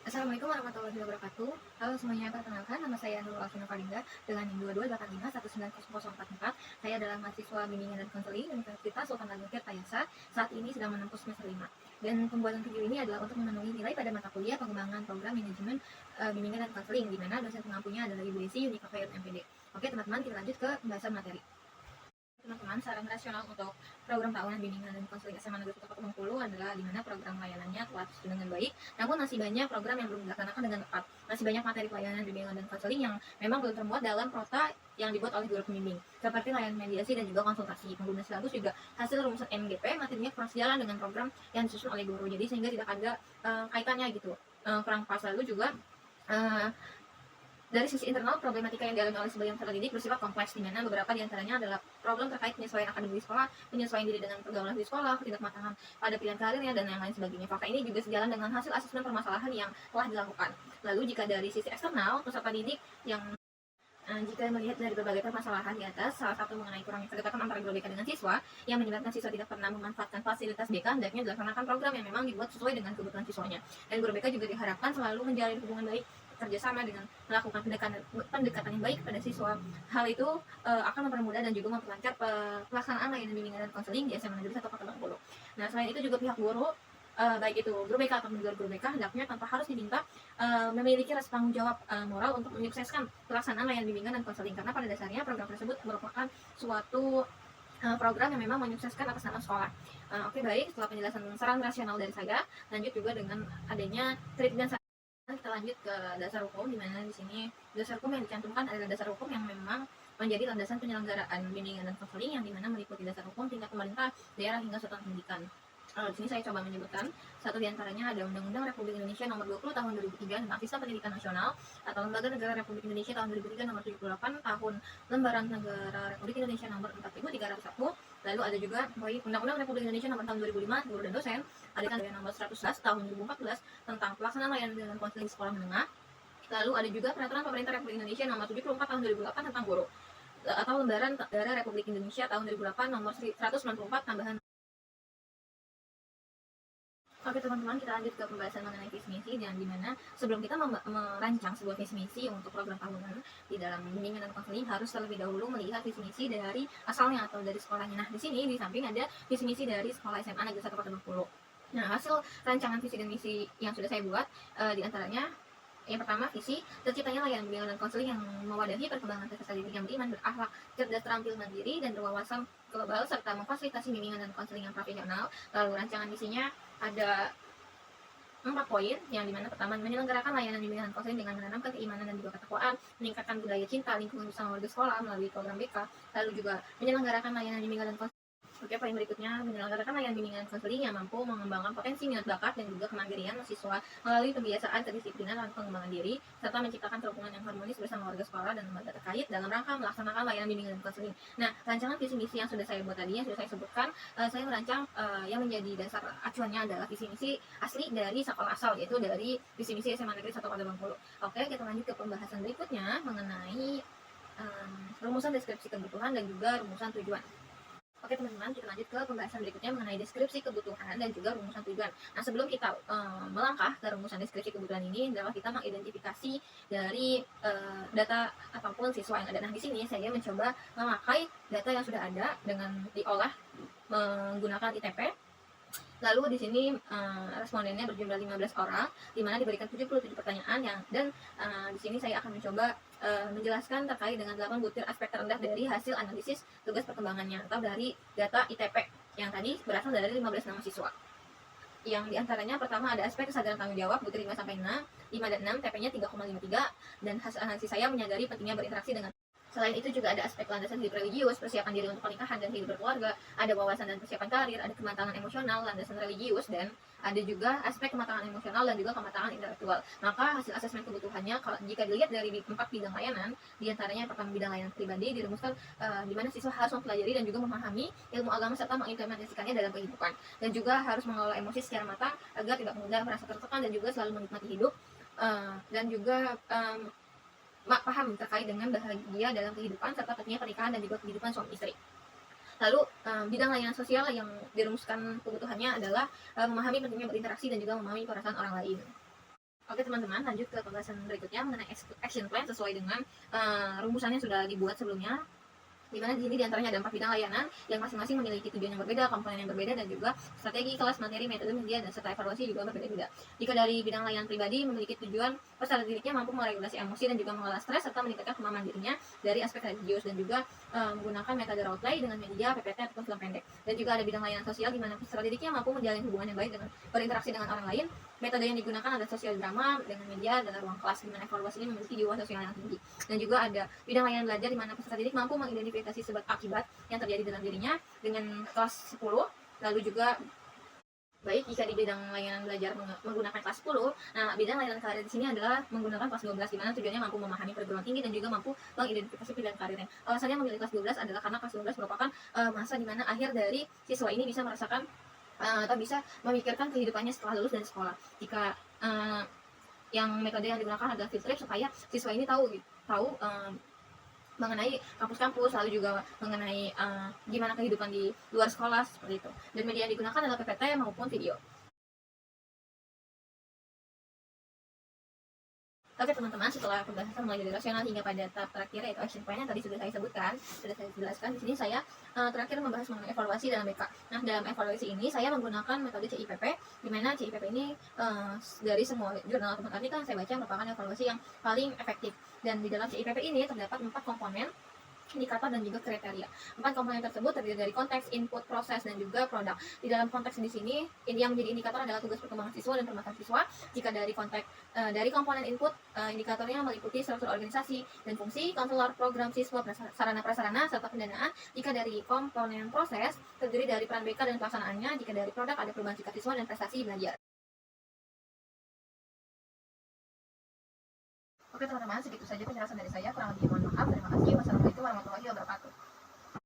Assalamualaikum warahmatullahi wabarakatuh. Halo semuanya, perkenalkan nama saya Nurul Alvina Farinda dengan NIM 2285190044. Saya adalah mahasiswa bimbingan dan konseling Universitas Sultan Agung Tirtayasa. Saat ini sedang menempuh semester 5. Dan pembuatan video ini adalah untuk memenuhi nilai pada mata kuliah pengembangan program manajemen bimbingan dan konseling, di mana dosen pengampunya adalah Ibu Desi Yunika Fayun MPD. Oke teman-teman, kita lanjut ke pembahasan materi. Teman-teman, saran rasional untuk program tahunan bimbingan dan konseling SMA Negeri Kota Bengkulu adalah di mana program layanannya telah tersusun dengan baik, namun masih banyak program yang belum dilaksanakan dengan tepat. Masih banyak materi pelayanan bimbingan dan konseling yang memang belum termuat dalam prota yang dibuat oleh guru pembimbing, seperti layanan mediasi dan juga konsultasi. Pengguna silabus juga hasil rumusan MGP materinya kurang sejalan dengan program yang disusun oleh guru, jadi sehingga tidak ada kaitannya gitu, kurang pas. Lalu juga dari sisi internal, problematika yang dialami oleh sebagian peserta didik bersifat kompleks, di mana beberapa diantaranya adalah problem terkait penyesuaian akademik di sekolah, penyesuaian diri dengan pergaulan di sekolah, ketidakmatangan pada pilihan karirnya, dan yang lain sebagainya. Fakta ini juga sejalan dengan hasil asesmen permasalahan yang telah dilakukan. Lalu jika dari sisi eksternal, peserta didik yang jika melihat dari berbagai permasalahan di atas, salah satu mengenai kurangnya kedekatan antara guru BK dengan siswa yang menyebabkan siswa tidak pernah memanfaatkan fasilitas BK, hendaknya dilaksanakan program yang memang dibuat sesuai dengan kebutuhan siswanya. Dan guru BK juga diharapkan selalu menjalin hubungan baik kerjasama dengan melakukan pendekatan yang baik pada siswa. Hal itu akan mempermudah dan juga memperlancar pelaksanaan layanan bimbingan dan konseling di SMA Negeri 1 Kota Bengkulu. Nah, selain itu juga pihak guru, baik itu guru BK atau luar guru BK, hendaknya tanpa harus diminta memiliki rasa tanggung jawab moral untuk menyukseskan pelaksanaan layanan bimbingan dan konseling, karena pada dasarnya program tersebut merupakan suatu program yang memang menyukseskan atas nama sekolah. Oke, baik, setelah penjelasan saran rasional dari saya, lanjut juga dengan adanya kritik dan saran. Kita lanjut ke dasar hukum, di mana di sini dasar hukum yang dicantumkan adalah dasar hukum yang memang menjadi landasan penyelenggaraan bimbingan dan konseling, yang dimana meliputi dasar hukum tingkat pemerintah, daerah hingga satuan pendidikan. Di sini saya coba menyebutkan satu diantaranya ada Undang-Undang Republik Indonesia Nomor 20 Tahun 2003 tentang Sistem Pendidikan Nasional, atau Lembaga Negara Republik Indonesia Tahun 2003 Nomor 78 Tahun Lembaran Negara Republik Indonesia Nomor 4301. Lalu ada juga Undang-Undang Republik Indonesia Nomor Tahun 2005 Guru dan Dosen, ada kan Nomor 111 Tahun 2014 tentang pelaksanaan layanan dengan konseling sekolah menengah. Lalu ada juga Peraturan Pemerintah Republik Indonesia Nomor 74 Tahun 2008 tentang guru, atau Lembaran Negara Republik Indonesia Tahun 2008 Nomor 194 tambahan. Oke teman-teman, kita lanjut ke pembahasan mengenai visi misi, dan dimana sebelum kita merancang sebuah visi misi untuk program tahunan di dalam bimbingan dan konseling, harus terlebih dahulu melihat visi misi dari asalnya atau dari sekolahnya. Nah, di sini di samping ada visi misi dari sekolah SMA Negeri 1 Kota Bengkulu. Nah, hasil rancangan visi dan misi yang sudah saya buat, diantaranya yang pertama, visi terciptanya layanan bimbingan dan konseling yang mewadahi perkembangan peserta didik yang beriman, berakhlak, cerdas, terampil, mandiri, dan berwawasan global, serta memfasilitasi bimbingan dan konseling yang profesional. Lalu rancangan misinya ada 4 poin, yang dimana pertama, menyelenggarakan layanan bimbingan dan konseling dengan menanamkan keimanan dan juga ketakwaan, meningkatkan budaya cinta lingkungan bersama warga sekolah melalui program BK. Lalu juga menyelenggarakan layanan bimbingan dan konseling. Oke, poin berikutnya, menyelenggarakan layanan bimbingan dan konseling yang mampu mengembangkan potensi minat bakat dan juga kemandirian mahasiswa melalui pembiasaan kedisiplinan dan pengembangan diri, serta menciptakan kerukunan yang harmonis bersama warga sekolah dan lembaga terkait dalam rangka melaksanakan layanan bimbingan dan konseling. Nah, rancangan visi misi yang sudah saya buat tadi, yang sudah saya sebutkan, saya merancang yang menjadi dasar acuannya adalah visi misi asli dari sekolah asal, yaitu dari visi misi SMA Negeri 1 Kota Bengkulu. Oke, kita lanjut ke pembahasan berikutnya mengenai rumusan deskripsi kebutuhan dan juga rumusan tujuan. Oke teman-teman, kita lanjut ke pembahasan berikutnya mengenai deskripsi kebutuhan dan juga rumusan tujuan. Nah, sebelum kita melangkah ke rumusan deskripsi kebutuhan ini, adalah kita mengidentifikasi dari data ataupun siswa yang ada. Nah, di sini saya mencoba memakai data yang sudah ada dengan diolah menggunakan ITP. Lalu di sini respondennya berjumlah 15 orang, di mana diberikan 77 pertanyaan dan di sini saya akan mencoba menjelaskan terkait dengan 8 butir aspek terendah dari hasil analisis tugas perkembangannya atau dari data ITP yang tadi berasal dari 15 nama siswa. Yang diantaranya pertama ada aspek kesadaran tanggung jawab butir 5 sampai 6, 5 dan 6 TP-nya 3,53, dan hasil analisis saya menyadari pentingnya berinteraksi dengan. Selain itu juga ada aspek landasan hidup religius, persiapan diri untuk pernikahan dan hidup berkeluarga, ada wawasan dan persiapan karir, ada kematangan emosional, landasan religius, dan ada juga aspek kematangan emosional dan juga kematangan intelektual. Maka hasil asesmen kebutuhannya, jika dilihat dari 4 bidang layanan, diantaranya pertama bidang layanan pribadi, dirumuskan di mana siswa harus mempelajari dan juga memahami ilmu agama serta mengimplementasikannya dalam kehidupan, dan juga harus mengelola emosi secara matang agar tidak mudah merasa tertekan dan juga selalu menikmati hidup, dan juga paham terkait dengan bahagia dalam kehidupan serta pentingnya pernikahan dan juga kehidupan suami istri. Lalu bidang layanan sosial yang dirumuskan kebutuhannya adalah memahami pentingnya berinteraksi dan juga memahami perasaan orang lain. Oke teman-teman, lanjut ke pembahasan berikutnya mengenai action plan sesuai dengan rumusannya sudah dibuat sebelumnya. Di mana di sini diantaranya ada 4 bidang layanan yang masing-masing memiliki tujuan yang berbeda, komponen yang berbeda, dan juga strategi, kelas, materi, metode, media, dan serta evaluasi juga berbeda-beda. Jika dari bidang layanan pribadi memiliki tujuan peserta didiknya mampu meregulasi emosi dan juga mengelola stres serta meningkatkan pemahaman dirinya dari aspek religius, dan juga menggunakan metode role play dengan media, PPT, ataupun film pendek. Dan juga ada bidang layanan sosial di mana peserta didiknya mampu menjalin hubungan yang baik dengan berinteraksi dengan orang lain. Metode yang digunakan adalah sosial drama dengan media dan ruang kelas di mana evaluasi ini memiliki jiwa sosial yang tinggi. Dan juga ada bidang layanan belajar di mana peserta didik mampu mengidentifikasi sebab akibat yang terjadi dalam dirinya dengan kelas 10. Lalu juga baik jika di bidang layanan belajar menggunakan kelas 10, nah bidang layanan karir di sini adalah menggunakan kelas 12 di mana tujuannya mampu memahami perguruan tinggi dan juga mampu mengidentifikasi pilihan karirnya. Alasannya memilih kelas 12 adalah karena kelas 12 merupakan masa di mana akhir dari siswa ini bisa merasakan atau bisa memikirkan kehidupannya setelah lulus dari sekolah. Jika yang metode yang digunakan adalah field trip supaya siswa ini tahu mengenai kampus-kampus, lalu juga mengenai gimana kehidupan di luar sekolah seperti itu. Dan media yang digunakan adalah PPT maupun video. Oke teman-teman, setelah pembahasan mulai dari rasional hingga pada tahap terakhir yaitu action point yang tadi sudah saya sebutkan, sudah saya jelaskan, di sini saya terakhir membahas mengenai evaluasi dalam BK. Nah, dalam evaluasi ini saya menggunakan metode CIPP, di mana CIPP ini dari semua jurnal ataupun artikel yang saya baca merupakan evaluasi yang paling efektif. Dan di dalam CIPP ini terdapat 4 komponen, indikator, dan juga kriteria. 4 komponen tersebut terdiri dari konteks, input, proses, dan juga produk. Di dalam konteks di sini, ini yang menjadi indikator adalah tugas perkembangan siswa dan permasalahan siswa. Jika dari konteks dari komponen input, indikatornya meliputi struktur organisasi dan fungsi, konselor, program siswa, sarana prasarana, serta pendanaan. Jika dari komponen proses, terdiri dari peran BK dan pelaksanaannya. Jika dari produk, ada perubahan sikap siswa dan prestasi belajar. Oke teman-teman, segitu saja penjelasan dari saya. Kurang lebih mohon maaf. Terima kasih.